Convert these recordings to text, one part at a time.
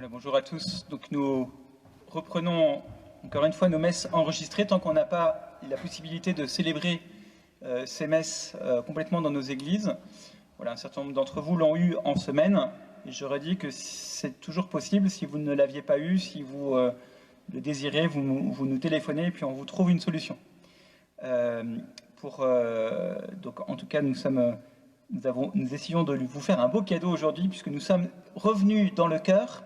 Voilà, bonjour à tous. Donc nous reprenons encore une fois nos messes enregistrées tant qu'on n'a pas la possibilité de célébrer ces messes complètement dans nos églises. Voilà, un certain nombre d'entre vous l'ont eu en semaine. Et j'aurais dit que c'est toujours possible. Si vous ne l'aviez pas eu, si vous le désirez, vous nous téléphonez et puis on vous trouve une solution. Donc en tout cas, nous essayons de vous faire un beau cadeau aujourd'hui puisque nous sommes revenus dans le chœur.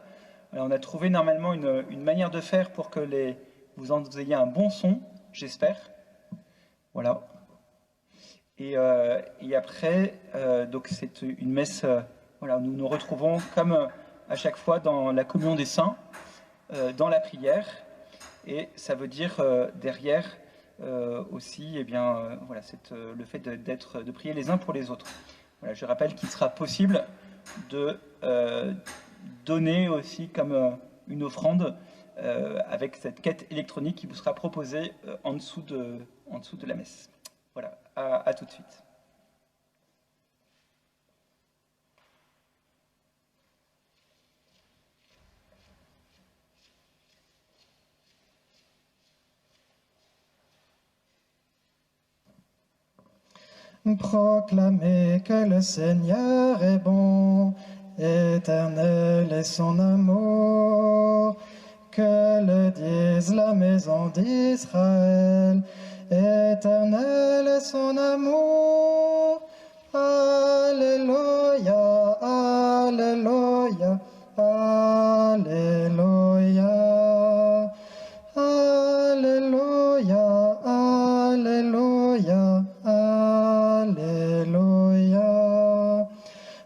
Alors, on a trouvé normalement une manière de faire pour que vous en ayez un bon son, j'espère. Voilà. Et après, donc c'est une messe. Voilà, nous nous retrouvons comme à chaque fois dans la communion des saints, dans la prière, et ça veut dire derrière aussi, eh bien, voilà, le fait de prier les uns pour les autres. Voilà, je rappelle qu'il sera possible de donner aussi comme une offrande avec cette quête électronique qui vous sera proposée en dessous de la messe. Voilà, à tout de suite. Proclamez que le Seigneur est bon, éternel est son amour, que le dise la maison d'Israël, éternel est son amour. Alléluia, Alléluia, Alléluia, Alléluia, Alléluia, Alléluia.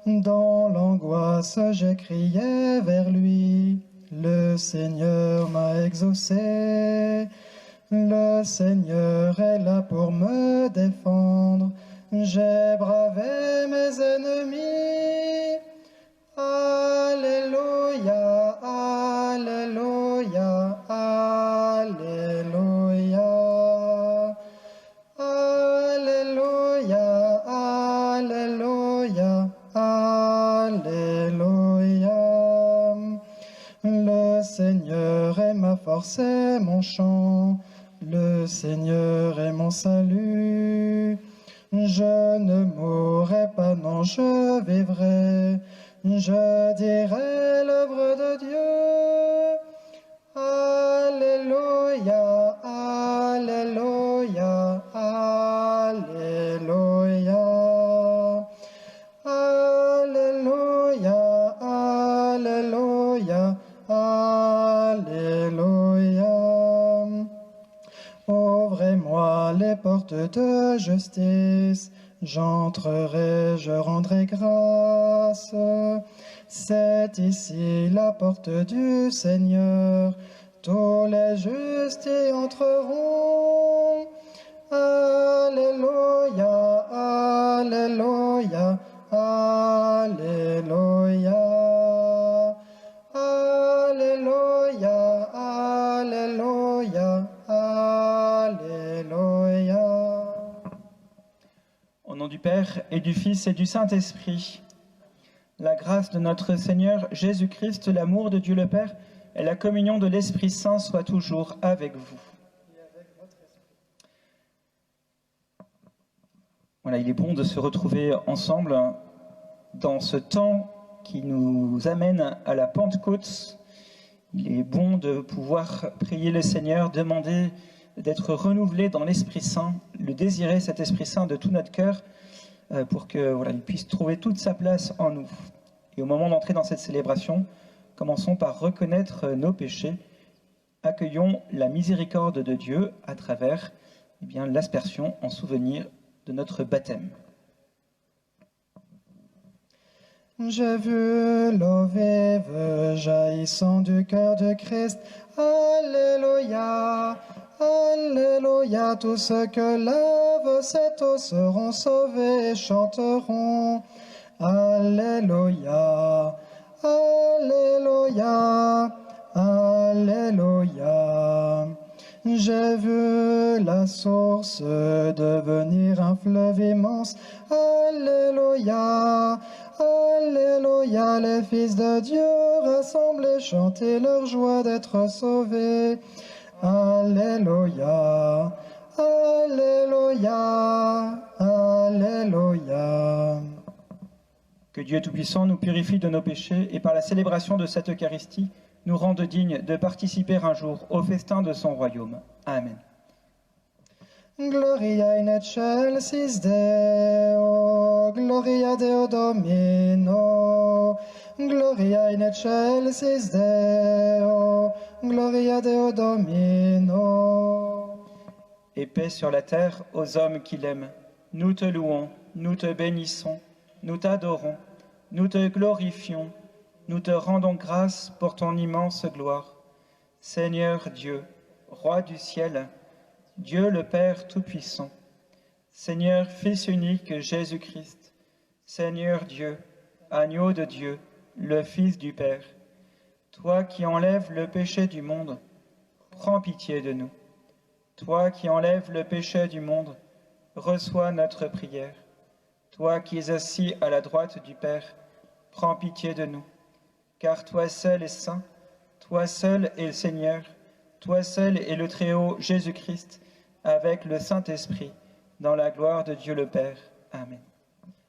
Dans l'angoisse, j'ai crié vers lui. Le Seigneur m'a exaucé. Le Seigneur est là pour me défendre. J'ai bravé mes ennemis. Alléluia, Alléluia, Alléluia. Alléluia, Alléluia, Alléluia. Le Seigneur est ma force et mon chant. Le Seigneur est mon salut. Je ne mourrai pas, non, je vivrai. Je dirai l'œuvre de Dieu. Alléluia, Alléluia, Alléluia. Alléluia, Alléluia, Alléluia. Ouvrez-moi les portes de justice, j'entrerai, je rendrai grâce. C'est ici la porte du Seigneur, tous les justes y entreront. Alléluia, Alléluia, Alléluia. Alléluia, Alléluia, Alléluia. Au nom du Père et du Fils et du Saint-Esprit, la grâce de notre Seigneur Jésus-Christ, l'amour de Dieu le Père et la communion de l'Esprit Saint soient toujours avec vous. Voilà, il est bon de se retrouver ensemble dans ce temps qui nous amène à la Pentecôte. Il est bon de pouvoir prier le Seigneur, demander d'être renouvelé dans l'Esprit Saint, le désirer cet Esprit Saint de tout notre cœur pour que voilà, il puisse trouver toute sa place en nous. Et au moment d'entrer dans cette célébration, commençons par reconnaître nos péchés. Accueillons la miséricorde de Dieu à travers l'aspersion en souvenir de notre baptême. J'ai vu l'eau vive jaillissant du cœur de Christ. Alléluia, Alléluia. Tous ceux que lave cette eau seront sauvés et chanteront. Alléluia, Alléluia, Alléluia. J'ai vu la source devenir un fleuve immense. Alléluia, Alléluia, les fils de Dieu, rassemblés, chantez leur joie d'être sauvés. Alléluia, Alléluia, Alléluia. Que Dieu Tout-Puissant nous purifie de nos péchés et par la célébration de cette Eucharistie, nous rende dignes de participer un jour au festin de son royaume. Amen. Gloria in excelsis Deo, Gloria Deo Domino, Gloria in excelsis Deo, Gloria Deo Domino. Et paix sur la terre aux hommes qui l'aiment. Nous te louons, nous te bénissons, nous t'adorons, nous te glorifions, nous te rendons grâce pour ton immense gloire. Seigneur Dieu, Roi du ciel, Dieu le Père Tout-Puissant, Seigneur Fils unique Jésus-Christ, Seigneur Dieu, Agneau de Dieu, le Fils du Père, toi qui enlèves le péché du monde, prends pitié de nous. Toi qui enlèves le péché du monde, reçois notre prière. Toi qui es assis à la droite du Père, prends pitié de nous. Car toi seul es saint, toi seul es le Seigneur, toi seul est le Très-Haut Jésus-Christ, avec le Saint-Esprit, dans la gloire de Dieu le Père. Amen.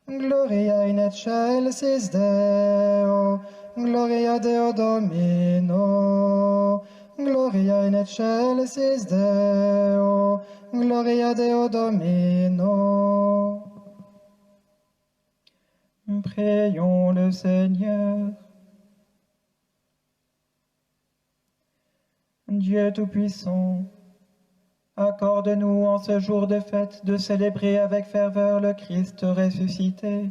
Gloria in excelsis Deo, Gloria Deo Domino, Gloria in excelsis Deo, Gloria Deo Domino. Prions le Seigneur. Dieu Tout-Puissant, accorde-nous en ce jour de fête de célébrer avec ferveur le Christ ressuscité.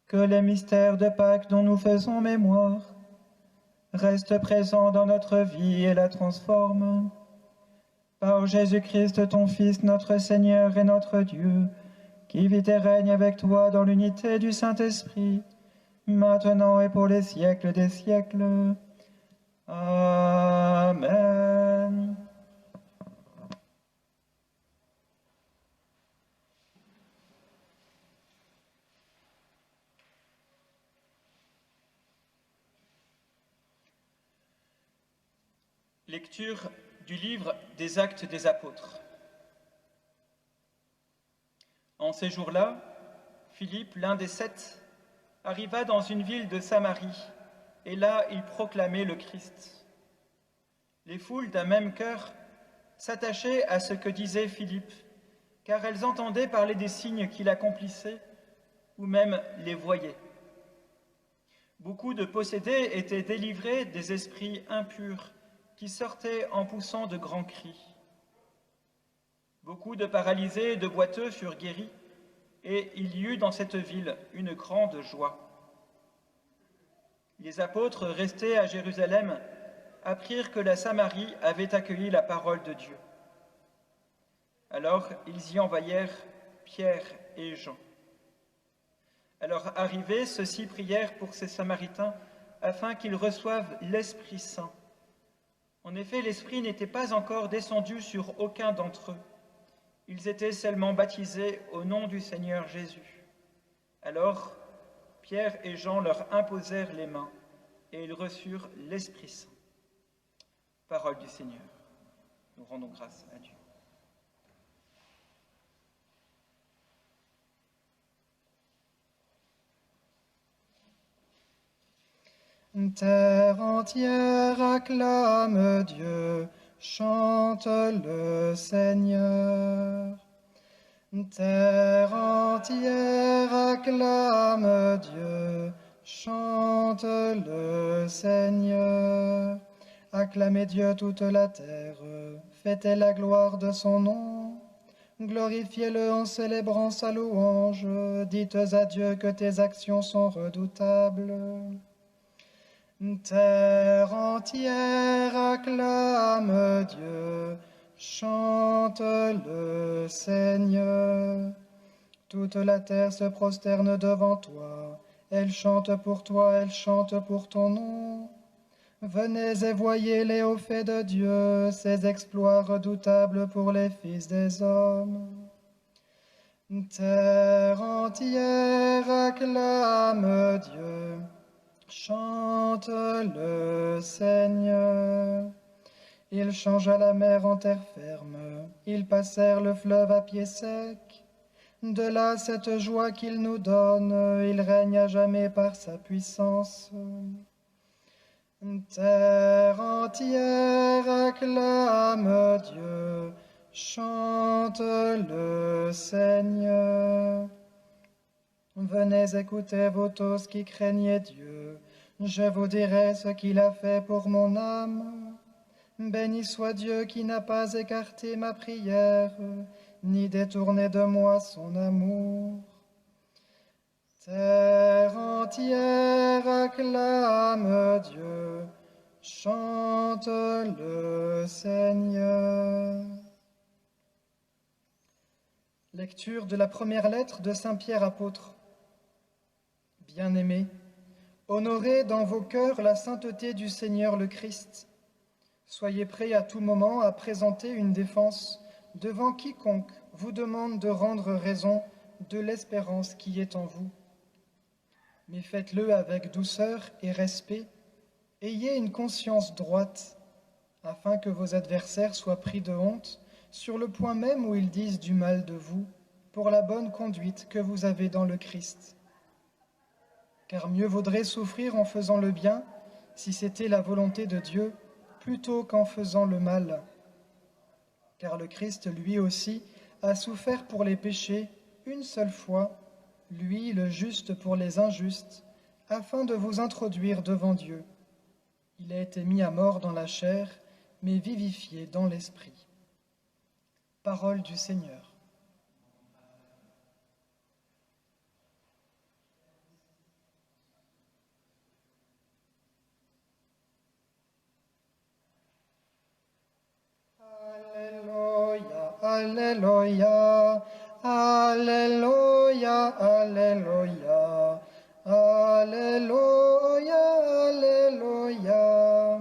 Que les mystères de Pâques dont nous faisons mémoire restent présents dans notre vie et la transforment. Par Jésus-Christ, ton Fils, notre Seigneur et notre Dieu, qui vit et règne avec toi dans l'unité du Saint-Esprit, maintenant et pour les siècles des siècles. Amen. Lecture du livre des Actes des Apôtres. En ces jours-là, Philippe, l'un des 7, arriva dans une ville de Samarie, et là il proclamait le Christ. Les foules d'un même cœur s'attachaient à ce que disait Philippe, car elles entendaient parler des signes qu'il accomplissait, ou même les voyaient. Beaucoup de possédés étaient délivrés des esprits impurs, qui sortaient en poussant de grands cris. Beaucoup de paralysés et de boiteux furent guéris, et il y eut dans cette ville une grande joie. Les apôtres, restés à Jérusalem, apprirent que la Samarie avait accueilli la parole de Dieu. Alors ils y envoyèrent Pierre et Jean. À leur arrivée, ceux-ci prièrent pour ces Samaritains afin qu'ils reçoivent l'Esprit Saint. En effet, l'Esprit n'était pas encore descendu sur aucun d'entre eux. Ils étaient seulement baptisés au nom du Seigneur Jésus. Alors, Pierre et Jean leur imposèrent les mains et ils reçurent l'Esprit Saint. Parole du Seigneur. Nous rendons grâce à Dieu. Terre entière acclame Dieu, chante le Seigneur. Terre entière acclame Dieu, chante le Seigneur. Acclamez Dieu toute la terre, fêtez la gloire de son nom. Glorifiez-le en célébrant sa louange, dites à Dieu que tes actions sont redoutables. Terre entière acclame Dieu, chante le Seigneur. Toute la terre se prosterne devant toi, elle chante pour toi, elle chante pour ton nom. Venez et voyez les hauts faits de Dieu, ses exploits redoutables pour les fils des hommes. Terre entière acclame Dieu, chante le Seigneur. Il changea la mer en terre ferme, ils passèrent le fleuve à pied sec. De là cette joie qu'il nous donne, il règne à jamais par sa puissance. Terre entière acclame Dieu, chante le Seigneur. Venez écouter vous tous qui craignez Dieu, je vous dirai ce qu'il a fait pour mon âme. Béni soit Dieu qui n'a pas écarté ma prière, ni détourné de moi son amour. Terre entière acclame Dieu, chante le Seigneur. Lecture de la première lettre de Saint Pierre apôtre. Bien-aimés, honorez dans vos cœurs la sainteté du Seigneur le Christ. Soyez prêts à tout moment à présenter une défense devant quiconque vous demande de rendre raison de l'espérance qui est en vous. Mais faites-le avec douceur et respect. Ayez une conscience droite, afin que vos adversaires soient pris de honte sur le point même où ils disent du mal de vous, pour la bonne conduite que vous avez dans le Christ. Car mieux vaudrait souffrir en faisant le bien, si c'était la volonté de Dieu, plutôt qu'en faisant le mal. Car le Christ, lui aussi, a souffert pour les péchés une seule fois, lui le juste pour les injustes, afin de vous introduire devant Dieu. Il a été mis à mort dans la chair, mais vivifié dans l'esprit. Parole du Seigneur. Alléluia, Alléluia, Alléluia, Alléluia, Alléluia.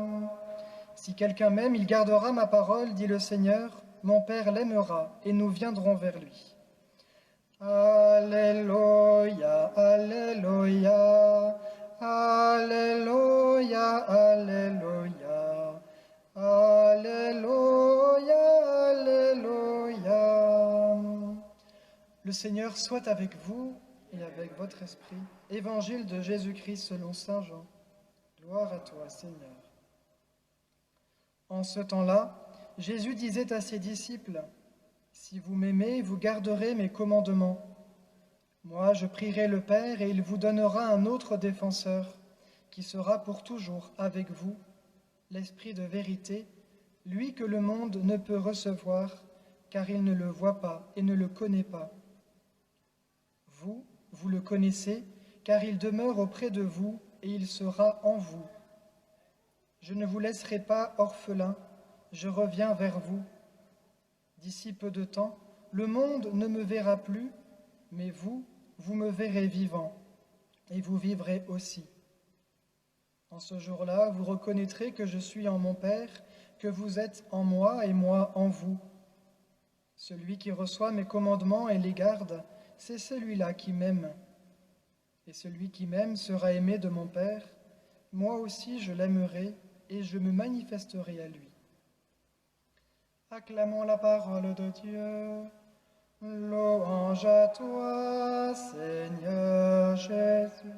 Si quelqu'un m'aime, il gardera ma parole, dit le Seigneur. Mon Père l'aimera, et nous viendrons vers lui. Alléluia, Alléluia, Alléluia, Alléluia, Alléluia, Alléluia. Le Seigneur soit avec vous et avec votre esprit. Évangile de Jésus-Christ selon saint Jean. Gloire à toi, Seigneur. En ce temps-là, Jésus disait à ses disciples, « Si vous m'aimez, vous garderez mes commandements. Moi, je prierai le Père et il vous donnera un autre défenseur, qui sera pour toujours avec vous, l'Esprit de vérité, lui que le monde ne peut recevoir, car il ne le voit pas et ne le connaît pas. Vous, vous le connaissez, car il demeure auprès de vous et il sera en vous. Je ne vous laisserai pas orphelins, je reviens vers vous. D'ici peu de temps, le monde ne me verra plus, mais vous, vous me verrez vivant, et vous vivrez aussi. En ce jour-là, vous reconnaîtrez que je suis en mon Père, que vous êtes en moi et moi en vous. Celui qui reçoit mes commandements et les garde, c'est celui-là qui m'aime. Et celui qui m'aime sera aimé de mon Père. Moi aussi je l'aimerai et je me manifesterai à lui. Acclamons la parole de Dieu. Louange à toi, Seigneur Jésus.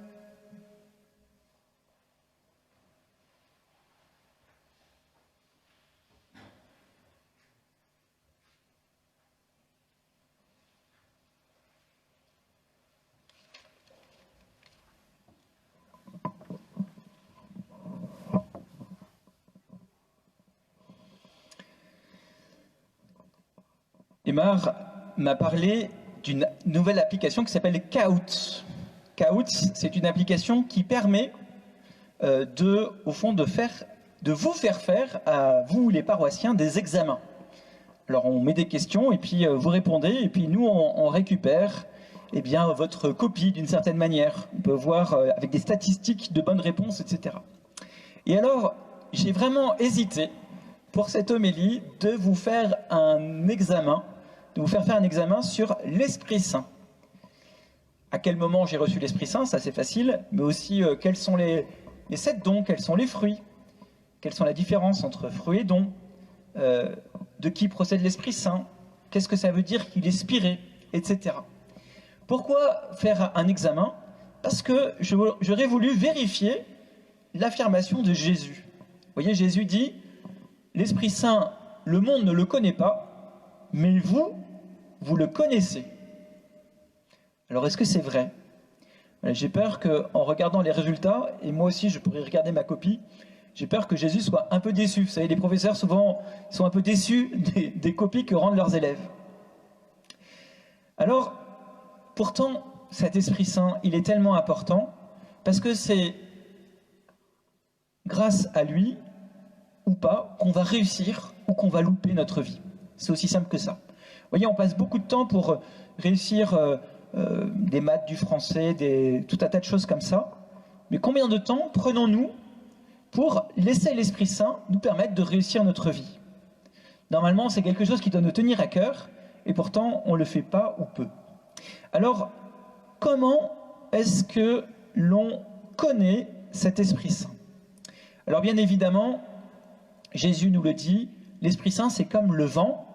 Aymar m'a parlé d'une nouvelle application qui s'appelle Kahoot. Kahoot, c'est une application qui permet au fond, de vous faire faire, à vous les paroissiens, des examens. Alors on met des questions et puis vous répondez et puis nous on récupère votre copie d'une certaine manière. On peut voir avec des statistiques de bonnes réponses, etc. Et alors j'ai vraiment hésité pour cette homélie de vous faire un examen de vous faire un examen sur l'Esprit Saint. À quel moment j'ai reçu l'Esprit Saint, ça c'est facile, mais aussi quels sont les 7 dons, quels sont les fruits, quelles sont la différence entre fruits et dons, de qui procède l'Esprit Saint, qu'est-ce que ça veut dire qu'il est spiré, etc. Pourquoi faire un examen? Parce que j'aurais voulu vérifier l'affirmation de Jésus. Vous voyez, Jésus dit, l'Esprit Saint, le monde ne le connaît pas, mais vous le connaissez. Alors, est-ce que c'est vrai? J'ai peur qu'en regardant les résultats, et moi aussi je pourrais regarder ma copie, j'ai peur que Jésus soit un peu déçu. Vous savez, les professeurs souvent sont un peu déçus des copies que rendent leurs élèves. Alors, pourtant, cet Esprit Saint, il est tellement important, parce que c'est grâce à lui, ou pas, qu'on va réussir ou qu'on va louper notre vie. C'est aussi simple que ça. Vous voyez, on passe beaucoup de temps pour réussir des maths, du français, tout un tas de choses comme ça. Mais combien de temps prenons-nous pour laisser l'Esprit Saint nous permettre de réussir notre vie? Normalement, c'est quelque chose qui doit nous tenir à cœur, et pourtant, on ne le fait pas ou peu. Alors, comment est-ce que l'on connaît cet Esprit Saint? Alors, bien évidemment, Jésus nous le dit, l'Esprit Saint, c'est comme le vent.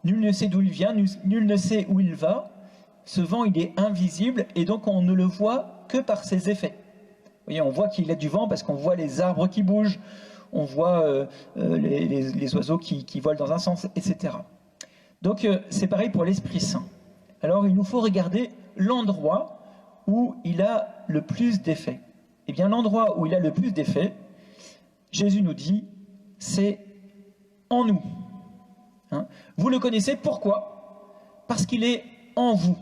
Nul ne sait d'où il vient, nul ne sait où il va. Ce vent, il est invisible, et donc on ne le voit que par ses effets. Vous voyez, on voit qu'il y a du vent parce qu'on voit les arbres qui bougent, on voit les oiseaux qui volent dans un sens, etc. Donc c'est pareil pour l'Esprit Saint. Alors il nous faut regarder l'endroit où il a le plus d'effets. Eh bien l'endroit où il a le plus d'effets, Jésus nous dit, c'est en nous. Vous le connaissez, pourquoi? Parce qu'il est en vous.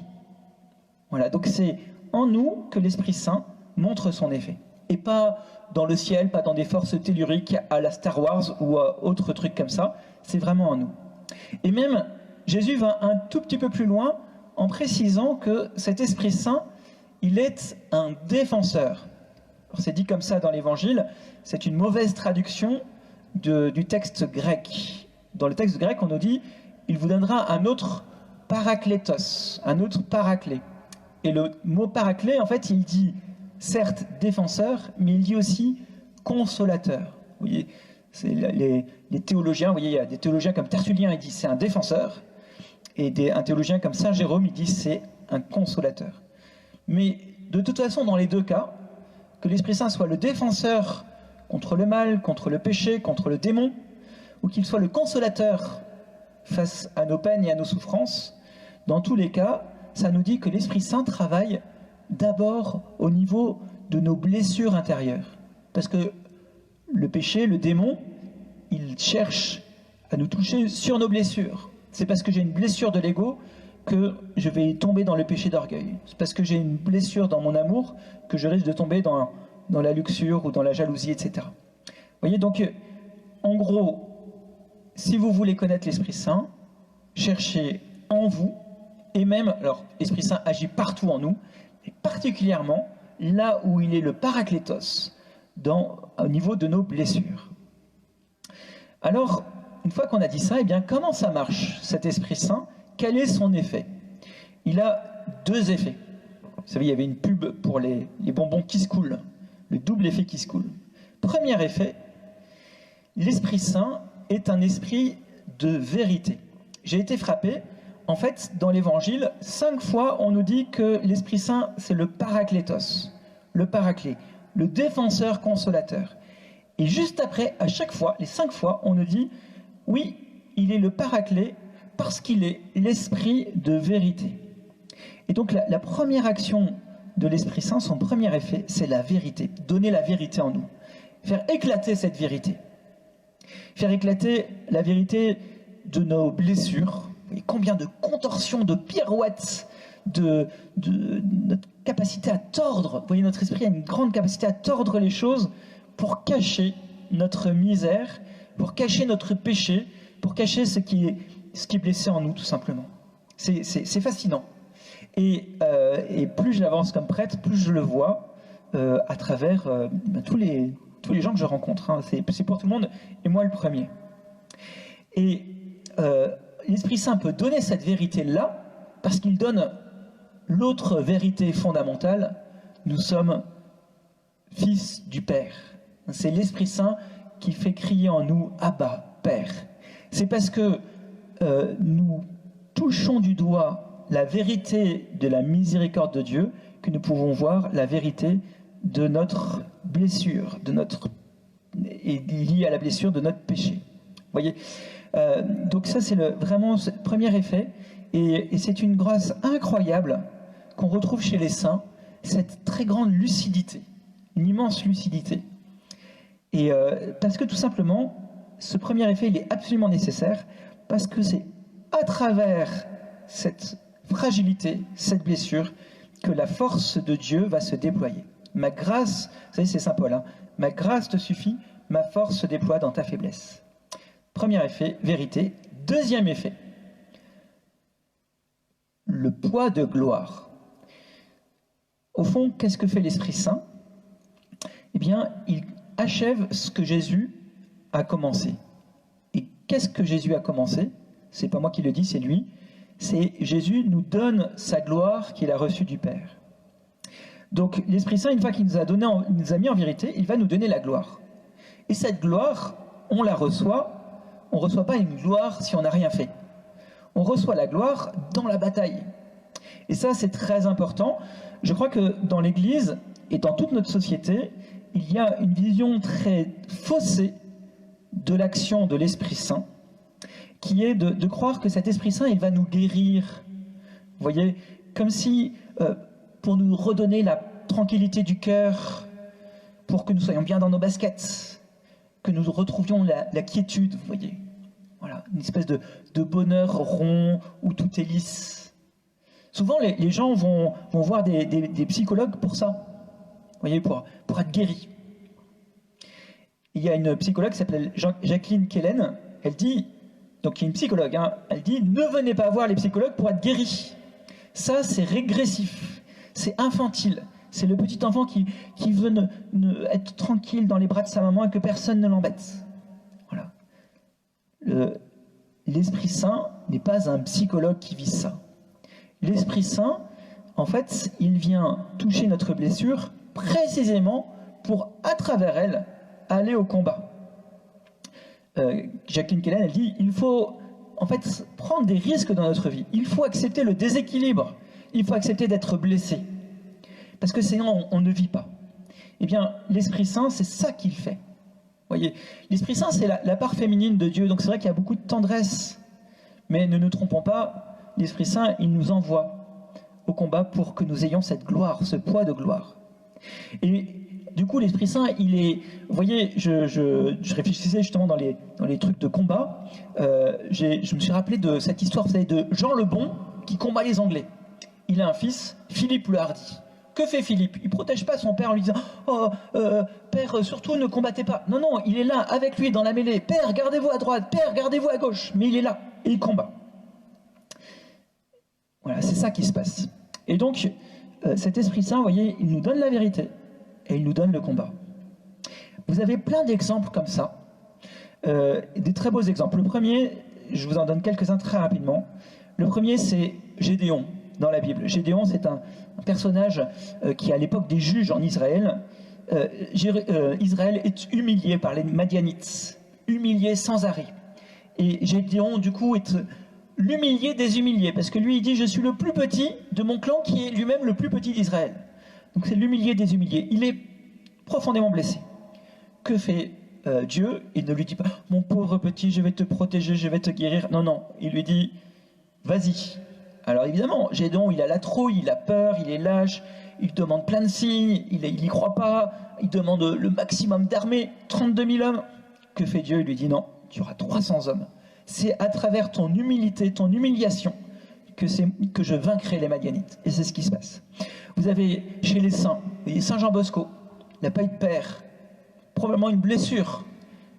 Voilà, donc c'est en nous que l'Esprit Saint montre son effet. Et pas dans le ciel, pas dans des forces telluriques à la Star Wars ou à autre truc comme ça. C'est vraiment en nous. Et même, Jésus va un tout petit peu plus loin en précisant que cet Esprit Saint, il est un défenseur. Alors c'est dit comme ça dans l'Évangile, c'est une mauvaise traduction du texte grec. Dans le texte grec, on nous dit, il vous donnera un autre paraklétos, un autre paraclet. Et le mot paraclet, en fait, il dit, certes, défenseur, mais il dit aussi consolateur. Vous voyez, c'est les théologiens, vous voyez, il y a des théologiens comme Tertullien, il dit c'est un défenseur, et un théologien comme Saint Jérôme, il dit c'est un consolateur. Mais de toute façon, dans les deux cas, que l'Esprit Saint soit le défenseur contre le mal, contre le péché, contre le démon, ou qu'il soit le consolateur face à nos peines et à nos souffrances, dans tous les cas, ça nous dit que l'Esprit Saint travaille d'abord au niveau de nos blessures intérieures. Parce que le péché, le démon, il cherche à nous toucher sur nos blessures. C'est parce que j'ai une blessure de l'ego que je vais tomber dans le péché d'orgueil. C'est parce que j'ai une blessure dans mon amour que je risque de tomber dans la luxure ou dans la jalousie, etc. Vous voyez, donc, en gros, si vous voulez connaître l'Esprit Saint, cherchez en vous, et même, alors, l'Esprit Saint agit partout en nous, et particulièrement là où il est le paraklétos, au niveau de nos blessures. Alors, une fois qu'on a dit ça, eh bien, comment ça marche, cet Esprit Saint? Quel est son effet? Il a 2 effets. Vous savez, il y avait une pub pour les bonbons Kiss Cool, le double effet Kiss Cool. Premier effet, l'Esprit Saint est un esprit de vérité. J'ai été frappé. En fait, dans l'Évangile, 5 fois, on nous dit que l'Esprit Saint, c'est le paraklétos, le paraclet, le défenseur consolateur. Et juste après, à chaque fois, les 5 fois, on nous dit, oui, il est le paraclet parce qu'il est l'esprit de vérité. Et donc, la première action de l'Esprit Saint, son premier effet, c'est la vérité. Donner la vérité en nous. Faire éclater cette vérité. Faire éclater la vérité de nos blessures. Et combien de contorsions, de pirouettes, de notre capacité à tordre. Vous voyez, notre esprit a une grande capacité à tordre les choses pour cacher notre misère, pour cacher notre péché, pour cacher ce qui est blessé en nous, tout simplement. C'est fascinant. Et plus j'avance comme prêtre, plus je le vois à travers tous les gens que je rencontre. Hein. C'est pour tout le monde, et moi le premier. Et l'Esprit Saint peut donner cette vérité-là parce qu'il donne l'autre vérité fondamentale. Nous sommes fils du Père. C'est l'Esprit Saint qui fait crier en nous « Abba, Père ». C'est parce que nous touchons du doigt la vérité de la miséricorde de Dieu que nous pouvons voir la vérité de notre blessure, et liée à la blessure de notre péché. Vous voyez, donc ça c'est vraiment ce premier effet, et c'est une grâce incroyable qu'on retrouve chez les saints, cette très grande lucidité, une immense lucidité. Et parce que tout simplement, ce premier effet il est absolument nécessaire, parce que c'est à travers cette fragilité, cette blessure, que la force de Dieu va se déployer. Ma grâce, vous savez c'est Saint Paul, hein, ma grâce te suffit, ma force se déploie dans ta faiblesse. Premier effet, vérité. Deuxième effet, le poids de gloire. Au fond, qu'est-ce que fait l'Esprit Saint? Eh bien, il achève ce que Jésus a commencé. Et qu'est-ce que Jésus a commencé? C'est pas moi qui le dis, c'est lui. C'est Jésus nous donne sa gloire qu'il a reçue du Père. Donc l'Esprit Saint, une fois qu'il nous a mis en vérité, il va nous donner la gloire. Et cette gloire, on la reçoit. On ne reçoit pas une gloire si on n'a rien fait. On reçoit la gloire dans la bataille. Et ça, c'est très important. Je crois que dans l'Église et dans toute notre société, il y a une vision très faussée de l'action de l'Esprit Saint, qui est de croire que cet Esprit Saint, il va nous guérir. Vous voyez, comme si, pour nous redonner la tranquillité du cœur, pour que nous soyons bien dans nos baskets, que nous retrouvions la quiétude, vous voyez. Voilà, une espèce de bonheur rond où tout est lisse. Souvent, les gens vont voir des psychologues pour ça, vous voyez, pour être guéris. Il y a une psychologue qui s'appelle Jacqueline Kellen, elle dit, donc qui est une psychologue, hein, elle dit « Ne venez pas voir les psychologues pour être guéris. Ça, c'est régressif, c'est infantile. C'est le petit enfant qui veut être tranquille dans les bras de sa maman et que personne ne l'embête. » Voilà. L'Esprit Saint n'est pas un psychologue qui vise ça. L'Esprit Saint, en fait, il vient toucher notre blessure précisément pour, à travers elle, aller au combat. Jacqueline Kellen, elle dit, il faut en fait prendre des risques dans notre vie. Il faut accepter le déséquilibre. Il faut accepter d'être blessé. Parce que sinon, on ne vit pas. Eh bien, l'Esprit Saint, c'est ça qu'il fait. Vous voyez, l'Esprit Saint, c'est la part féminine de Dieu. Donc c'est vrai qu'il y a beaucoup de tendresse. Mais ne nous trompons pas, l'Esprit Saint, il nous envoie au combat pour que nous ayons cette gloire, ce poids de gloire. Et du coup, l'Esprit Saint, il est... Vous voyez, je réfléchissais justement dans les trucs de combat. Je me suis rappelé de cette histoire, vous savez, de Jean le Bon qui combat les Anglais. Il a un fils, Philippe le Hardi. Que fait Philippe? Il ne protège pas son père en lui disant « Oh, père, surtout ne combattez pas. » Non, non, il est là, avec lui, dans la mêlée. « Père, gardez-vous à droite. Père, gardez-vous à gauche. » Mais il est là, et il combat. Voilà, c'est ça qui se passe. Et donc, cet Esprit Saint, vous voyez, il nous donne la vérité, et il nous donne le combat. Vous avez plein d'exemples comme ça, des très beaux exemples. Le premier, je vous en donne quelques-uns très rapidement. Le premier, c'est Gédéon, dans la Bible. Gédéon, c'est un personnage qui, à l'époque des juges en Israël, Israël est humilié par les Madianites, humilié sans arrêt. Et Gédéon, du coup, est l'humilié des humiliés, parce que lui, il dit « Je suis le plus petit de mon clan, qui est lui-même le plus petit d'Israël. » Donc c'est l'humilié des humiliés. Il est profondément blessé. Que fait Dieu? Il ne lui dit pas « Mon pauvre petit, je vais te protéger, je vais te guérir. » Non, non, il lui dit « Vas-y. » Alors évidemment, Gédéon, il a la trouille, il a peur, il est lâche, il demande plein de signes, il n'y croit pas, il demande le maximum d'armée, 32 000 hommes. Que fait Dieu? Il lui dit non, tu auras 300 hommes. C'est à travers ton humilité, ton humiliation, que je vaincrai les Madianites. Et c'est ce qui se passe. Vous avez chez les saints, Saint Jean Bosco, il n'a pas eu de père, probablement une blessure.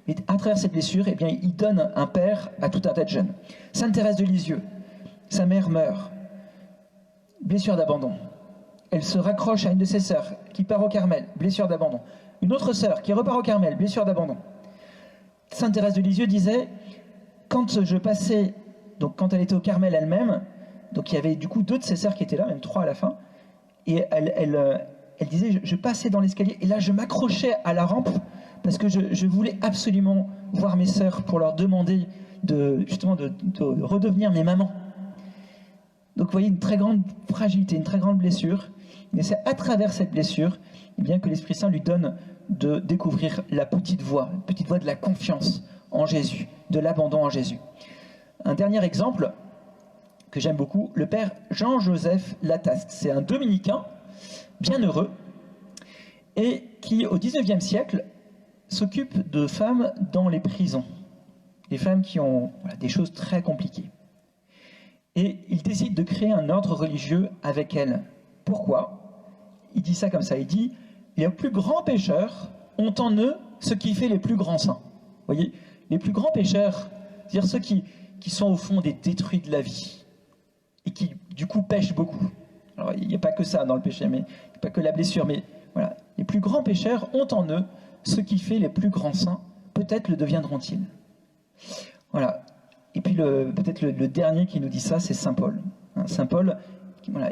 Mais à travers cette blessure, eh bien, il donne un père à tout un tas de jeunes. Sainte Thérèse de Lisieux, sa mère meurt, blessure d'abandon. Elle se raccroche à une de ses sœurs qui part au Carmel, blessure d'abandon. Une autre sœur qui repart au Carmel, blessure d'abandon. Sainte Thérèse de Lisieux disait « Quand je passais donc quand elle était au Carmel elle-même, donc il y avait du coup 2 de ses sœurs qui étaient là, même 3 à la fin, et elle disait, je passais dans l'escalier, et là je m'accrochais à la rampe, parce que je voulais absolument voir mes sœurs pour leur demander justement de redevenir mes mamans. Donc vous voyez, une très grande fragilité, une très grande blessure, mais c'est à travers cette blessure eh bien, que l'Esprit Saint lui donne de découvrir la petite voie de la confiance en Jésus, de l'abandon en Jésus. Un dernier exemple que j'aime beaucoup, le père Jean-Joseph Lataste. C'est un dominicain bienheureux et qui, au XIXe siècle, s'occupe de femmes dans les prisons. Des femmes qui ont des choses très compliquées. Et il décide de créer un ordre religieux avec elles. Pourquoi ? Il dit ça comme ça, il dit « Les plus grands pécheurs ont en eux ce qui fait les plus grands saints. » Vous voyez, les plus grands pécheurs, c'est-à-dire ceux qui sont au fond des détruits de la vie et qui, du coup, pêchent beaucoup. Alors, il n'y a pas que ça dans le péché, mais il n'y a pas que la blessure, mais voilà. Les plus grands pécheurs ont en eux ce qui fait les plus grands saints. Peut-être le deviendront-ils. Voilà. Et puis, peut-être le dernier qui nous dit ça, c'est saint Paul. Saint Paul, voilà,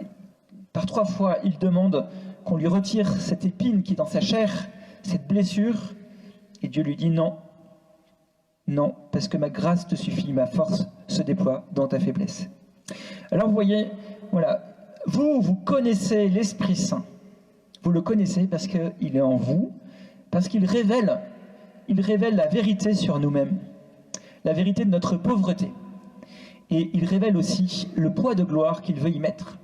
par 3 fois, il demande qu'on lui retire cette épine qui est dans sa chair, cette blessure, et Dieu lui dit non. Non, parce que ma grâce te suffit, ma force se déploie dans ta faiblesse. Alors vous voyez, voilà, vous connaissez l'Esprit Saint. Vous le connaissez parce qu'il est en vous, parce qu'il révèle la vérité sur nous-mêmes, la vérité de notre pauvreté. Et il révèle aussi le poids de gloire qu'il veut y mettre.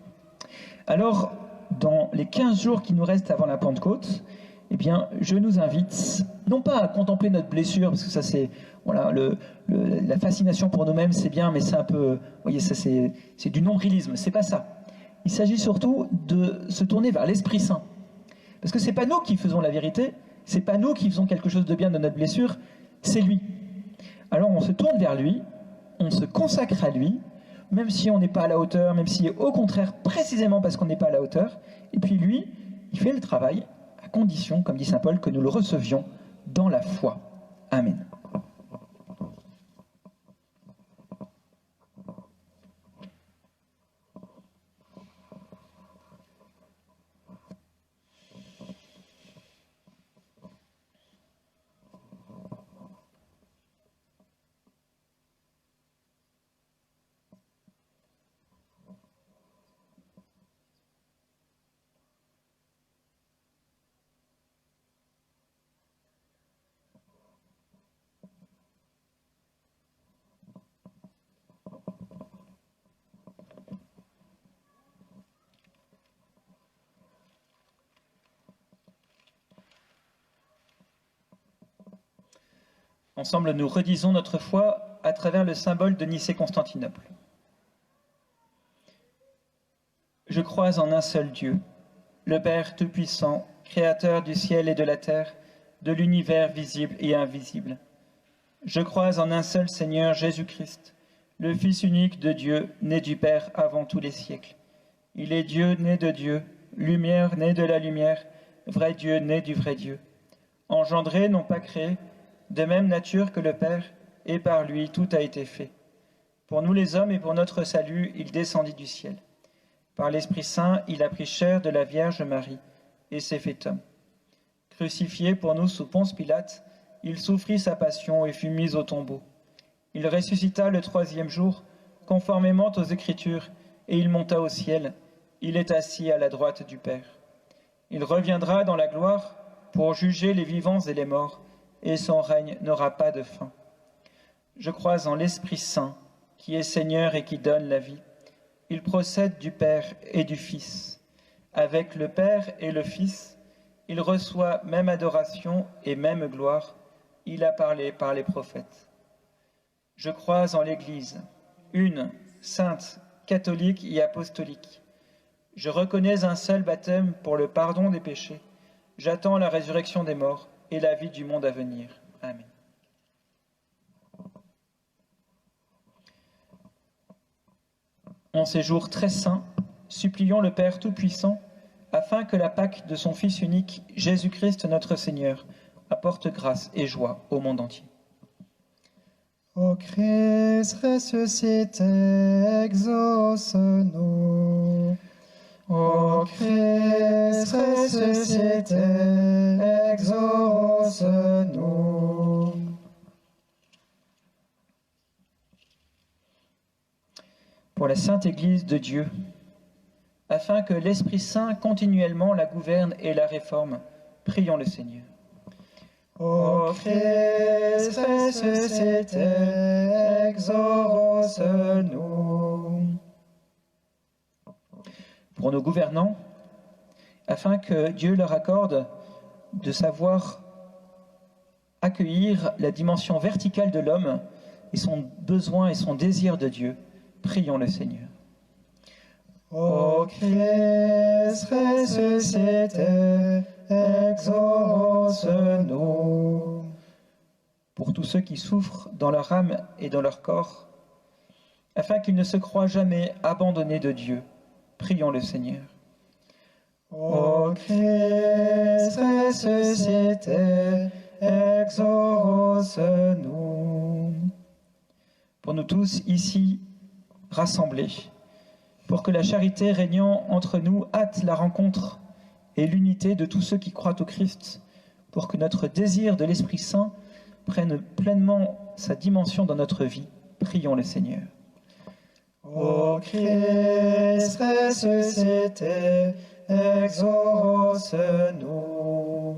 Alors, dans les 15 jours qui nous restent avant la Pentecôte, eh bien, je nous invite, non pas à contempler notre blessure, parce que ça c'est, voilà, la fascination pour nous-mêmes, c'est bien, mais c'est un peu, vous voyez, ça c'est du nombrilisme, c'est pas ça. Il s'agit surtout de se tourner vers l'Esprit Saint. Parce que c'est pas nous qui faisons la vérité, c'est pas nous qui faisons quelque chose de bien de notre blessure, c'est lui. Alors on se tourne vers lui, on se consacre à lui, même si on n'est pas à la hauteur, même si au contraire, précisément parce qu'on n'est pas à la hauteur, et puis lui, il fait le travail, à condition, comme dit saint Paul, que nous le recevions dans la foi. Amen. Ensemble, nous redisons notre foi à travers le symbole de Nicée-Constantinople. Je crois en un seul Dieu, le Père Tout-Puissant, Créateur du ciel et de la terre, de l'univers visible et invisible. Je crois en un seul Seigneur Jésus-Christ, le Fils unique de Dieu, né du Père avant tous les siècles. Il est Dieu né de Dieu, lumière née de la lumière, vrai Dieu né du vrai Dieu. Engendré, non pas créé, de même nature que le Père, et par lui tout a été fait. Pour nous les hommes et pour notre salut, il descendit du ciel. Par l'Esprit Saint, il a pris chair de la Vierge Marie, et s'est fait homme. Crucifié pour nous sous Ponce Pilate, il souffrit sa passion et fut mis au tombeau. Il ressuscita le 3e jour, conformément aux Écritures, et il monta au ciel. Il est assis à la droite du Père. Il reviendra dans la gloire pour juger les vivants et les morts, et son règne n'aura pas de fin. Je crois en l'Esprit Saint, qui est Seigneur et qui donne la vie. Il procède du Père et du Fils. Avec le Père et le Fils, il reçoit même adoration et même gloire. Il a parlé par les prophètes. Je crois en l'Église, une, sainte, catholique et apostolique. Je reconnais un seul baptême pour le pardon des péchés. J'attends la résurrection des morts et la vie du monde à venir. Amen. En ces jours très saints, supplions le Père Tout-Puissant, afin que la Pâque de son Fils unique, Jésus-Christ notre Seigneur, apporte grâce et joie au monde entier. Ô Christ ressuscité, exauce-nous. Ô Christ ressuscité, exauce-nous. Pour la Sainte Église de Dieu, afin que l'Esprit Saint continuellement la gouverne et la réforme, prions le Seigneur. Ô Christ ressuscité, exauce-nous. Pour nos gouvernants, afin que Dieu leur accorde de savoir accueillir la dimension verticale de l'homme et son besoin et son désir de Dieu, prions le Seigneur. Ô Christ ressuscité, exauce-nous. Pour tous ceux qui souffrent dans leur âme et dans leur corps, afin qu'ils ne se croient jamais abandonnés de Dieu, prions le Seigneur. Ô Christ ressuscité, exauce-nous. Pour nous tous ici rassemblés, pour que la charité régnant entre nous hâte la rencontre et l'unité de tous ceux qui croient au Christ, pour que notre désir de l'Esprit Saint prenne pleinement sa dimension dans notre vie, prions le Seigneur. Ô Christ ressuscité, exauce-nous.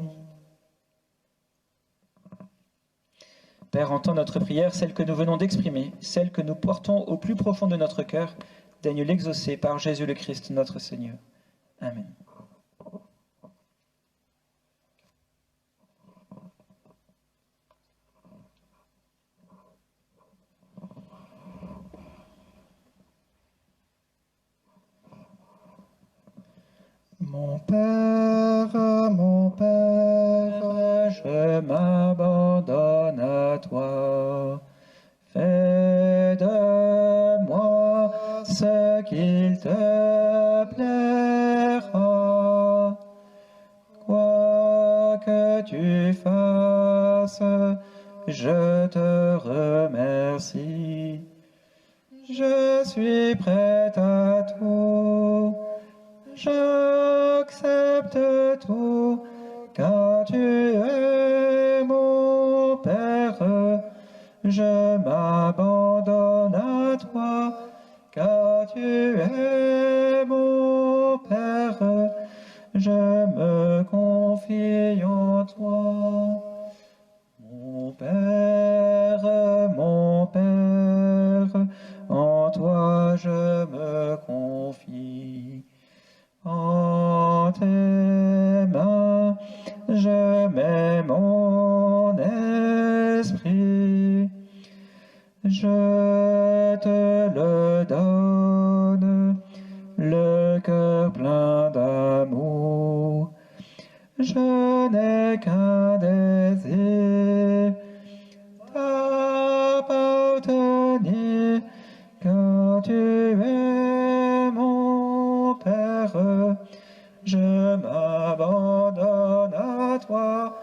Père, entends notre prière, celle que nous venons d'exprimer, celle que nous portons au plus profond de notre cœur, daigne l'exaucer par Jésus le Christ, notre Seigneur. Amen. Mon Père, je m'abandonne à toi. Fais de moi ce qu'il te plaira. Quoi que tu fasses, je te remercie. Je suis prêt à tout. J'accepte tout, car tu es mon Père. Je m'abandonne à toi, car tu es mon Père. Je me confie en toi. Mon Père, en toi je me confie. En tes mains, je mets mon esprit. Je te le donne, le cœur plein d'amour. Je n'ai qu'un désir, t'appartenir, car tu es mon Père. Je m'abandonne à toi,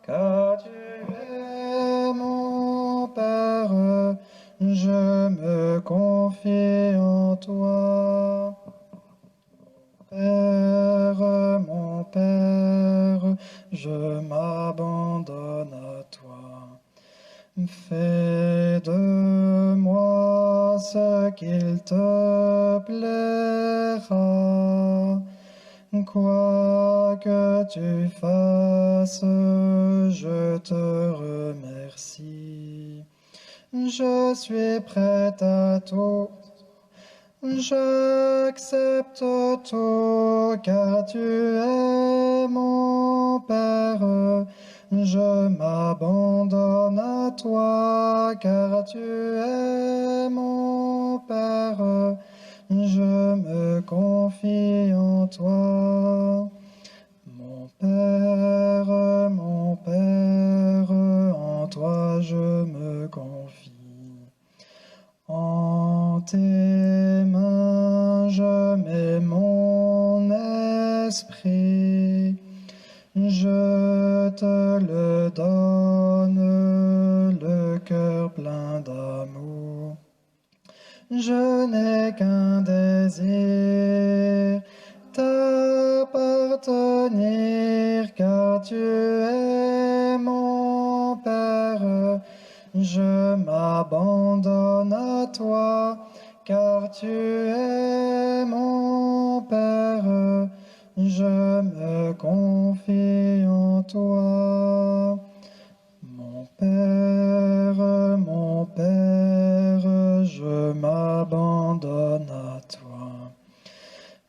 car tu es mon Père. Je me confie en toi. Père, mon Père, je m'abandonne à toi. Fais de moi ce qu'il te plaira. Quoi que tu fasses, je te remercie. Je suis prêt à tout. J'accepte tout, car tu es mon Père. Je m'abandonne à toi, car tu es mon Père. Je me confie en toi. Mon Père, en toi je me confie. En tes mains je mets mon esprit. Je te le donne, le cœur plein d'amour. Je n'ai qu'un désir, t'appartenir, car tu es mon Père. Je m'abandonne à toi, car tu es mon Père. Je me confie en toi. Mon Père, je m'abandonne à toi.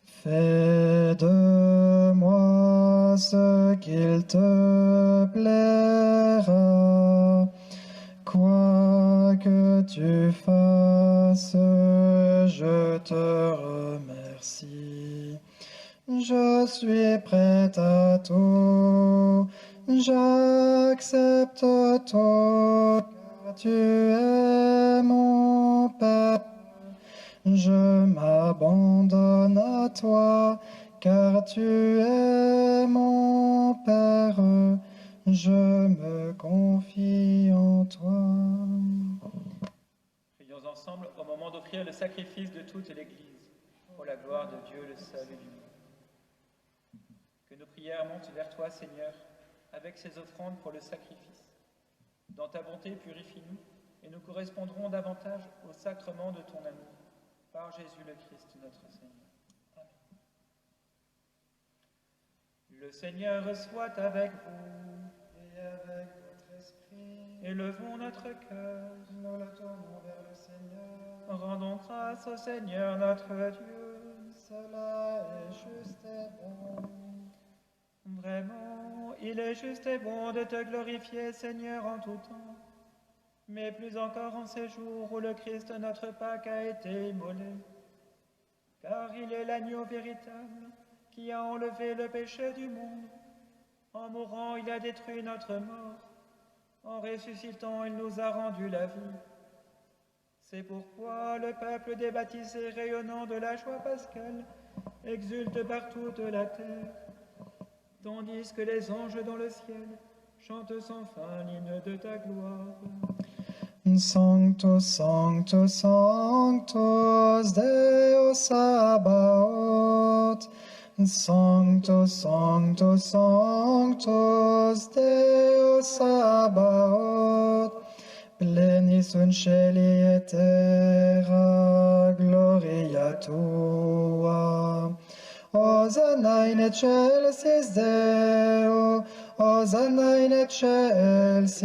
Fais de moi ce qu'il te plaira. Quoi que tu fasses, je te remercie. Je suis prête à tout, j'accepte tout, car tu es mon Père. Je m'abandonne à toi, car tu es mon Père. Je me confie en toi. Prions ensemble au moment d'offrir le sacrifice de toute l'Église, pour la gloire de Dieu, le salut du monde. Que nos prières montent vers toi, Seigneur, avec ces offrandes pour le sacrifice. Dans ta bonté, purifie-nous, et nous correspondrons davantage au sacrement de ton amour, par Jésus le Christ, notre Seigneur. Amen. Le Seigneur soit avec vous. Et avec votre esprit, Élevons notre cœur. nous le tournons vers le Seigneur. Rendons grâce au Seigneur notre Dieu. Cela est juste et bon. Vraiment, il est juste et bon de te glorifier, Seigneur, en tout temps, mais plus encore en ces jours où le Christ notre Pâque a été immolé, car il est l'agneau véritable qui a enlevé le péché du monde. En mourant, il a détruit notre mort. En ressuscitant, il nous a rendu la vie. C'est pourquoi le peuple des baptisés rayonnant de la joie pascale exulte par toute la terre, tandis que les anges dans le ciel chantent sans fin l'hymne de ta gloire. Sanctus, Sanctus, Sanctus, Deus Sabaoth. Sanctus, Sanctus, Sanctus, Deus Sabaoth. Pleni sunt celi et terra, gloria tua. Hosanna in excelsis Deo, Hosanna in excelsis,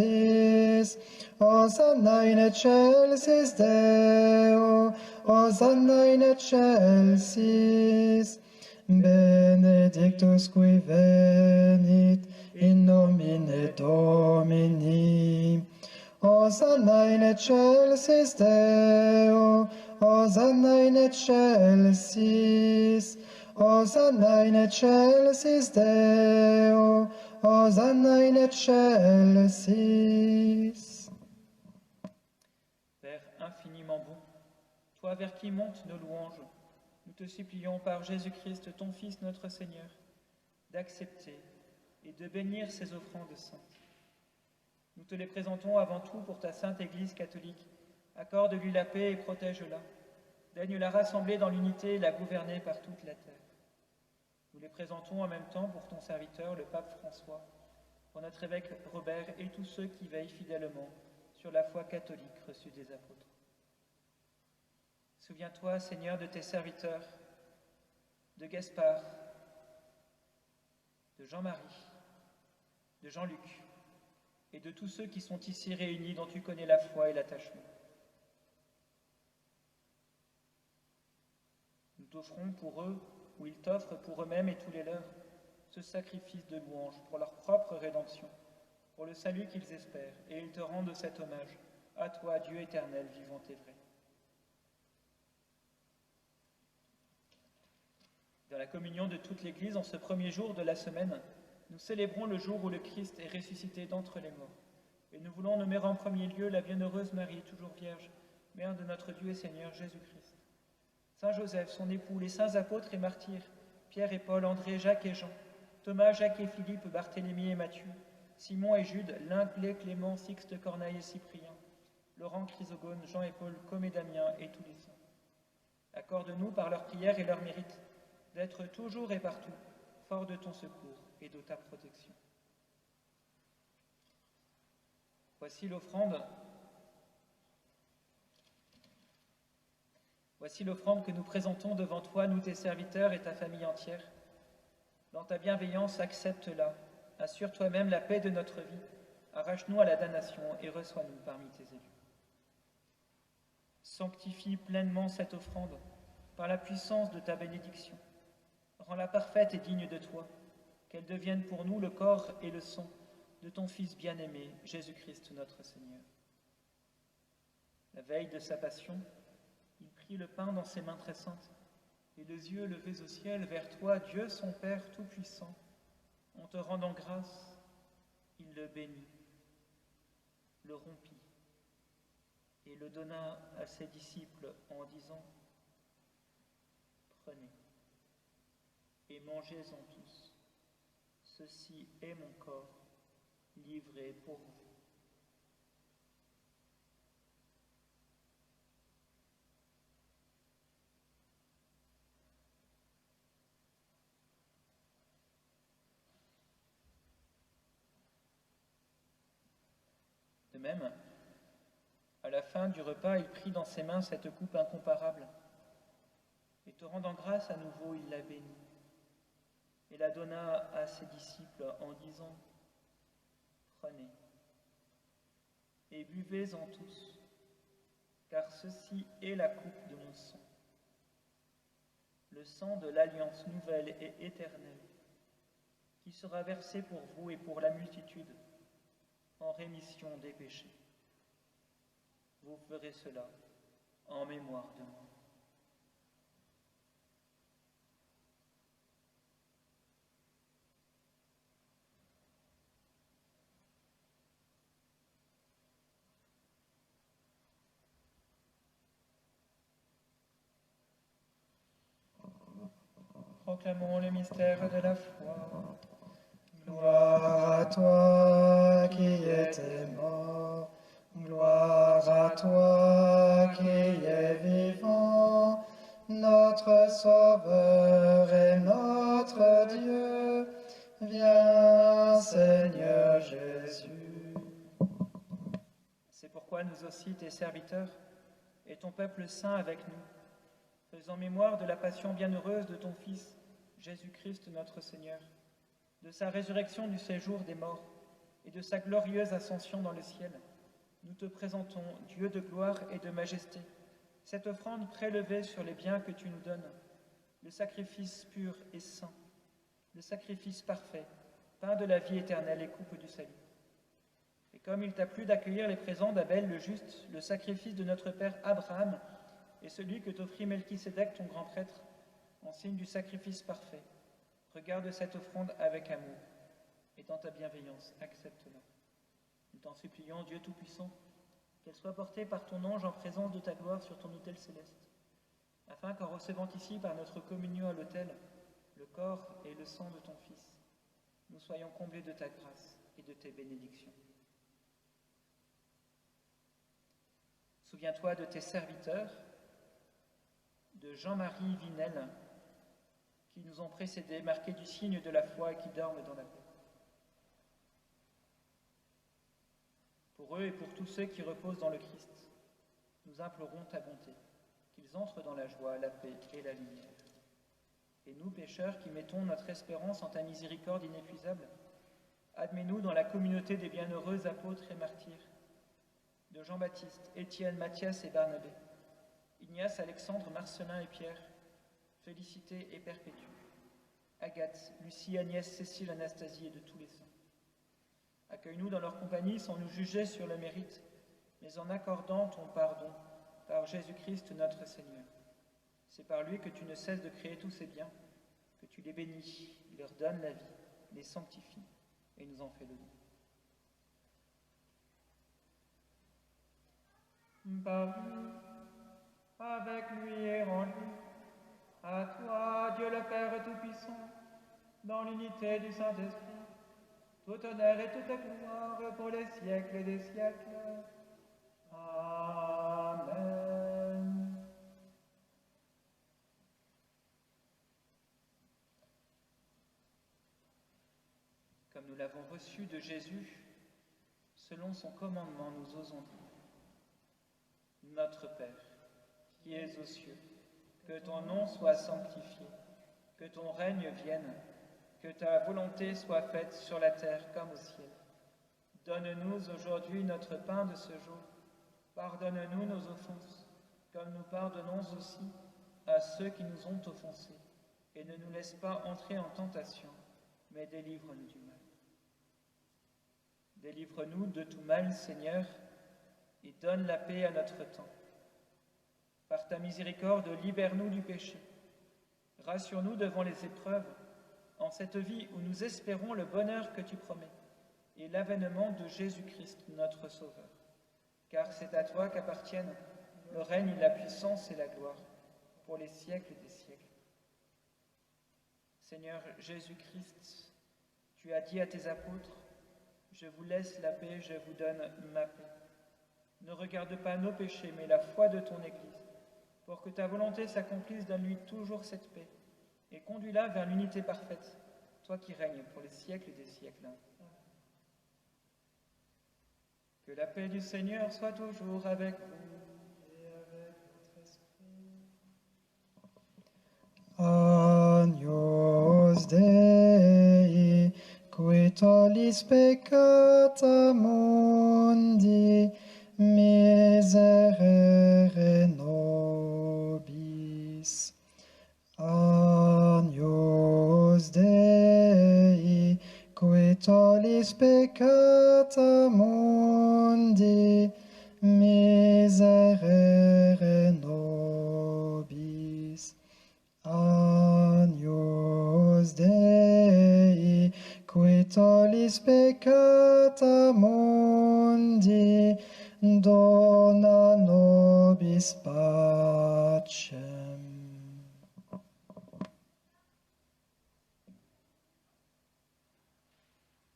Hosanna in excelsis Deo, Hosanna in excelsis. Benedictus qui venit in nomine Domini. Hosanna in excelsis Deo, Hosanna in excelsis, Hosanna in excelsis Deo, Hosanna in excelsis. Père infiniment bon, toi vers qui montent nos louanges, nous te supplions par Jésus-Christ, ton Fils notre Seigneur, d'accepter et de bénir ces offrandes saintes. Nous te les présentons avant tout pour ta sainte Église catholique. Accorde-lui la paix et protège-la. Daigne la rassembler dans l'unité et la gouverner par toute la terre. Nous les présentons en même temps pour ton serviteur, le pape François, pour notre évêque Robert et tous ceux qui veillent fidèlement sur la foi catholique reçue des apôtres. Souviens-toi, Seigneur, de tes serviteurs, de Gaspard, de Jean-Marie, de Jean-Luc, et de tous ceux qui sont ici réunis, dont tu connais la foi et l'attachement. Nous t'offrons pour eux, ou ils t'offrent pour eux-mêmes et tous les leurs, ce sacrifice de louange pour leur propre rédemption, pour le salut qu'ils espèrent, et ils te rendent cet hommage, à toi, Dieu éternel, vivant et vrai. Dans la communion de toute l'Église, en ce premier jour de la semaine, nous célébrons le jour où le Christ est ressuscité d'entre les morts. Et nous voulons nommer en premier lieu la bienheureuse Marie, toujours vierge, mère de notre Dieu et Seigneur Jésus-Christ. Saint Joseph, son époux, les saints apôtres et martyrs, Pierre et Paul, André, Jacques et Jean, Thomas, Jacques et Philippe, Barthélemy et Matthieu, Simon et Jude, Lindley, Clément, Sixte, Corneille et Cyprien, Laurent, Chrysogone, Jean et Paul, Comme et Damien et tous les saints. Accorde-nous par leurs prières et leurs mérites d'être toujours et partout forts de ton secours et de ta protection. Voici l'offrande que nous présentons devant toi, nous tes serviteurs et ta famille entière. Dans ta bienveillance, accepte-la. Assure toi-même la paix de notre vie. Arrache-nous à la damnation et reçois-nous parmi tes élus. Sanctifie pleinement cette offrande par la puissance de ta bénédiction. Rends-la parfaite et digne de toi, qu'elle devienne pour nous le corps et le sang de ton Fils bien-aimé, Jésus-Christ notre Seigneur. La veille de sa passion, il prit le pain dans ses mains très saintes, et les yeux levés au ciel vers toi, Dieu son Père Tout-Puissant, en te rendant grâce, il le bénit, le rompit, et le donna à ses disciples en disant : « Prenez et mangez-en tous, ceci est mon corps livré pour vous. » De même, à la fin du repas, il prit dans ses mains cette coupe incomparable, et te rendant grâce à nouveau, il la bénit, et la donna à ses disciples en disant : « Prenez et buvez-en tous, car ceci est la coupe de mon sang, le sang de l'alliance nouvelle et éternelle, qui sera versé pour vous et pour la multitude, en rémission des péchés. Vous ferez cela en mémoire de moi. » Proclamons le mystère de la foi. Gloire à toi qui étais mort, gloire à toi qui es vivant, notre Sauveur et notre Dieu. Viens, Seigneur Jésus. C'est pourquoi nous aussi, tes serviteurs, et ton peuple saint avec nous, faisant mémoire de la passion bienheureuse de ton Fils, Jésus-Christ notre Seigneur, de sa résurrection du séjour des morts et de sa glorieuse ascension dans le ciel, nous te présentons, Dieu de gloire et de majesté, cette offrande prélevée sur les biens que tu nous donnes, le sacrifice pur et saint, le sacrifice parfait, pain de la vie éternelle et coupe du salut. Et comme il t'a plu d'accueillir les présents d'Abel le juste, le sacrifice de notre père Abraham et celui que t'offrit Melchisédek, ton grand prêtre, en signe du sacrifice parfait, regarde cette offrande avec amour, et dans ta bienveillance, accepte-la. Nous t'en supplions, Dieu Tout-Puissant, qu'elle soit portée par ton ange en présence de ta gloire sur ton autel céleste, afin qu'en recevant ici par notre communion à l'autel le corps et le sang de ton Fils, nous soyons comblés de ta grâce et de tes bénédictions. Souviens-toi de tes serviteurs, de Jean-Marie Vinel, qui nous ont précédés, marqués du signe de la foi et qui dorment dans la paix. Pour eux et pour tous ceux qui reposent dans le Christ, nous implorons ta bonté, qu'ils entrent dans la joie, la paix et la lumière. Et nous, pécheurs, qui mettons notre espérance en ta miséricorde inépuisable, admets-nous dans la communauté des bienheureux apôtres et martyrs, de Jean-Baptiste, Étienne, Matthias et Barnabé, Ignace, Alexandre, Marcelin et Pierre, Félicité et Perpétue, Agathe, Lucie, Agnès, Cécile, Anastasie et de tous les saints. Accueille-nous dans leur compagnie sans nous juger sur le mérite, mais en accordant ton pardon par Jésus-Christ notre Seigneur. C'est par lui que tu ne cesses de créer tous ces biens, que tu les bénis, leur donnes la vie, les sanctifies et nous en fais le don. Par lui, avec lui et en lui, à toi, Dieu le Père Tout-Puissant, dans l'unité du Saint-Esprit, tout honneur et toute gloire pour les siècles des siècles. Amen. comme nous l'avons reçu de Jésus, selon son commandement, nous osons dire: Notre Père, qui es aux cieux, que ton nom soit sanctifié, que ton règne vienne, que ta volonté soit faite sur la terre comme au ciel. Donne-nous aujourd'hui notre pain de ce jour. Pardonne-nous nos offenses, comme nous pardonnons aussi à ceux qui nous ont offensés. Et ne nous laisse pas entrer en tentation, mais délivre-nous du mal. Délivre-nous de tout mal, Seigneur, et donne la paix à notre temps. Par ta miséricorde, libère-nous du péché. Rassure-nous devant les épreuves, en cette vie où nous espérons le bonheur que tu promets, et l'avènement de Jésus-Christ, notre Sauveur. Car c'est à toi qu'appartiennent le règne, la puissance et la gloire, pour les siècles des siècles. Seigneur Jésus-Christ, tu as dit à tes apôtres: Je vous laisse la paix, je vous donne ma paix. Ne regarde pas nos péchés, mais la foi de ton Église. Pour que ta volonté s'accomplisse, donne-lui toujours cette paix, et conduis-la vers l'unité parfaite, toi qui règnes pour les siècles des siècles. Que la paix du Seigneur soit toujours avec vous et avec votre esprit. Agnus Dei, qui tollis peccata mundi, miserere nobis. Agnus Dei, qui tollis peccata mundi, miserere nobis. Agnus Dei, qui tollis peccata mundi, dona nobis pacem.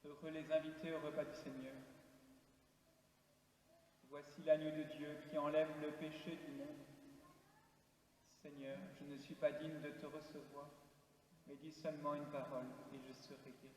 Heureux les invités au repas du Seigneur. Voici l'agneau de Dieu qui enlève le péché du monde. Seigneur, je ne suis pas digne de te recevoir, mais dis seulement une parole et je serai guéri.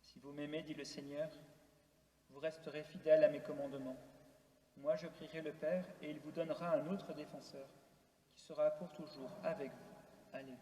Si vous m'aimez, dit le Seigneur, vous resterez fidèles à mes commandements. Moi, je prierai le Père, et il vous donnera un autre défenseur, qui sera pour toujours avec vous. Alléluia.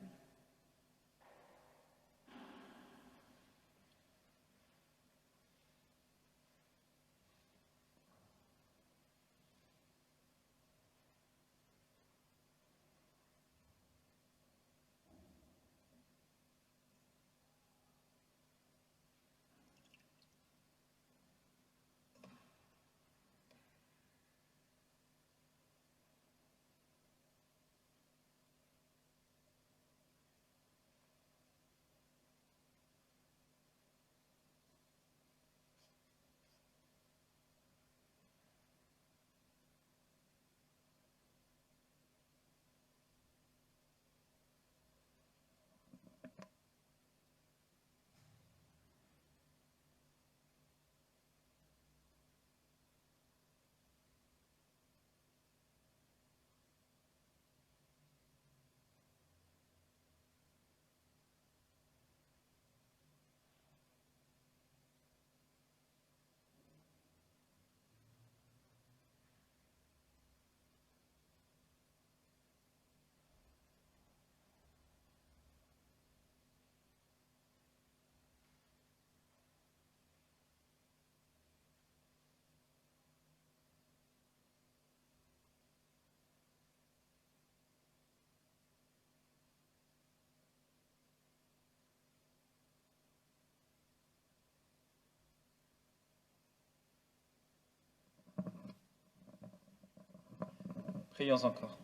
Prions encore.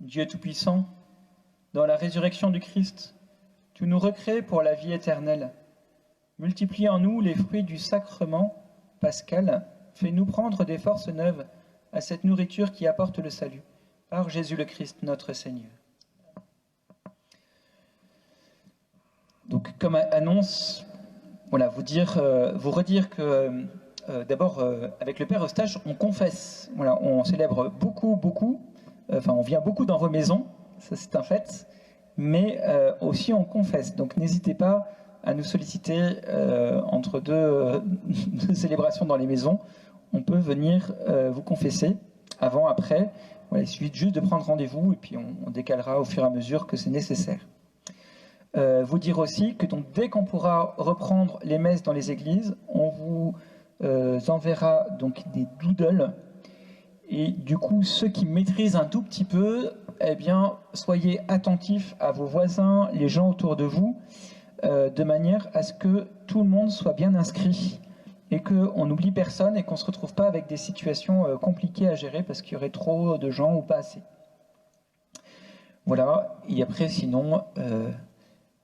Dieu Tout-Puissant, dans la résurrection du Christ, Tu nous recrées pour la vie éternelle. Multiplie en nous les fruits du sacrement pascal. Fais-nous prendre des forces neuves à cette nourriture qui apporte le salut. Par Jésus le Christ, notre Seigneur. Donc, comme annonce, voilà, vous redire que d'abord, avec le Père Eustache, on confesse. Voilà, on célèbre beaucoup, on vient beaucoup dans vos maisons, ça c'est un fait, mais aussi on confesse. Donc, n'hésitez pas à nous solliciter entre deux célébrations dans les maisons. On peut venir vous confesser avant, après. Voilà, il suffit juste de prendre rendez-vous et puis on décalera au fur et à mesure que c'est nécessaire. Vous dire aussi que donc, dès qu'on pourra reprendre les messes dans les églises, on vous enverra donc des doodles. Et du coup, ceux qui maîtrisent un tout petit peu, eh bien, soyez attentifs à vos voisins, les gens autour de vous, de manière à ce que tout le monde soit bien inscrit et qu'on n'oublie personne et qu'on ne se retrouve pas avec des situations compliquées à gérer parce qu'il y aurait trop de gens ou pas assez. Voilà, et après, sinon,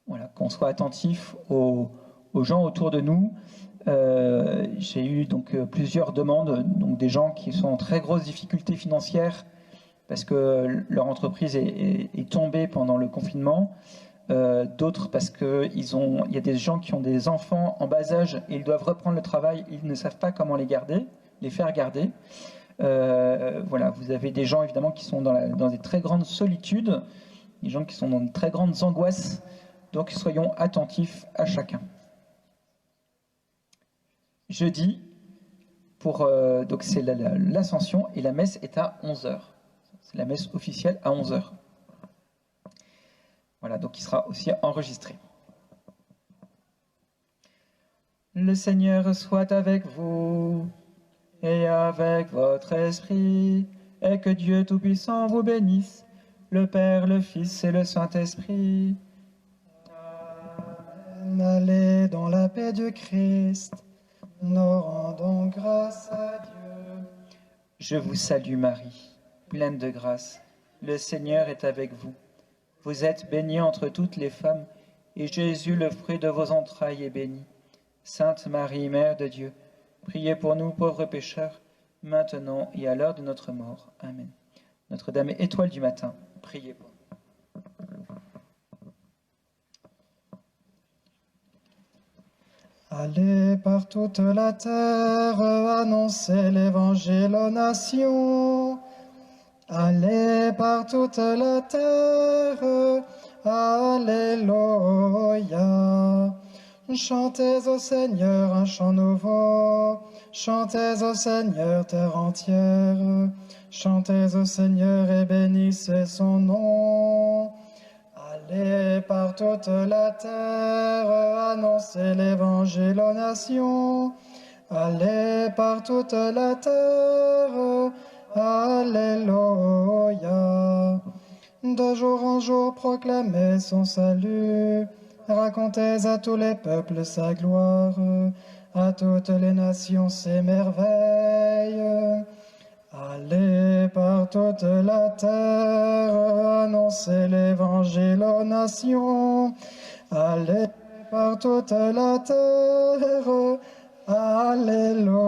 voilà, qu'on soit attentif aux gens autour de nous. J'ai eu donc plusieurs demandes, donc des gens qui sont en très grosses difficultés financières parce que leur entreprise est tombée pendant le confinement. D'autres parce qu'il y a des gens qui ont des enfants en bas âge et ils doivent reprendre le travail, ils ne savent pas comment les faire garder. Voilà, vous avez des gens évidemment qui sont dans des très grandes solitudes, des gens qui sont dans de très grandes angoisses, donc soyons attentifs à chacun. Jeudi, donc c'est l'Ascension et la messe est à 11h. C'est la messe officielle à 11h. Voilà, donc il sera aussi enregistré. Le Seigneur soit avec vous et avec votre esprit, et que Dieu Tout-Puissant vous bénisse, le Père, le Fils et le Saint-Esprit. Amen. Allez dans la paix du Christ, nous rendons grâce à Dieu. Je vous salue Marie, pleine de grâce, le Seigneur est avec vous. Vous êtes bénie entre toutes les femmes, et Jésus, le fruit de vos entrailles, est béni. Sainte Marie, Mère de Dieu, priez pour nous pauvres pécheurs, maintenant et à l'heure de notre mort. Amen. Notre-Dame étoile du matin, priez pour nous. Allez par toute la terre, annoncez l'Évangile aux nations. Allez par toute la terre, alléluia. Chantez au Seigneur un chant nouveau, chantez au Seigneur terre entière, chantez au Seigneur et bénissez son nom. Allez par toute la terre, annoncez l'Évangile aux nations. Allez par toute la terre, alléluia. De jour en jour proclamez son salut, racontez à tous les peuples sa gloire, à toutes les nations ses merveilles. Allez par toute la terre, annoncez l'Évangile aux nations. Allez par toute la terre, alléluia.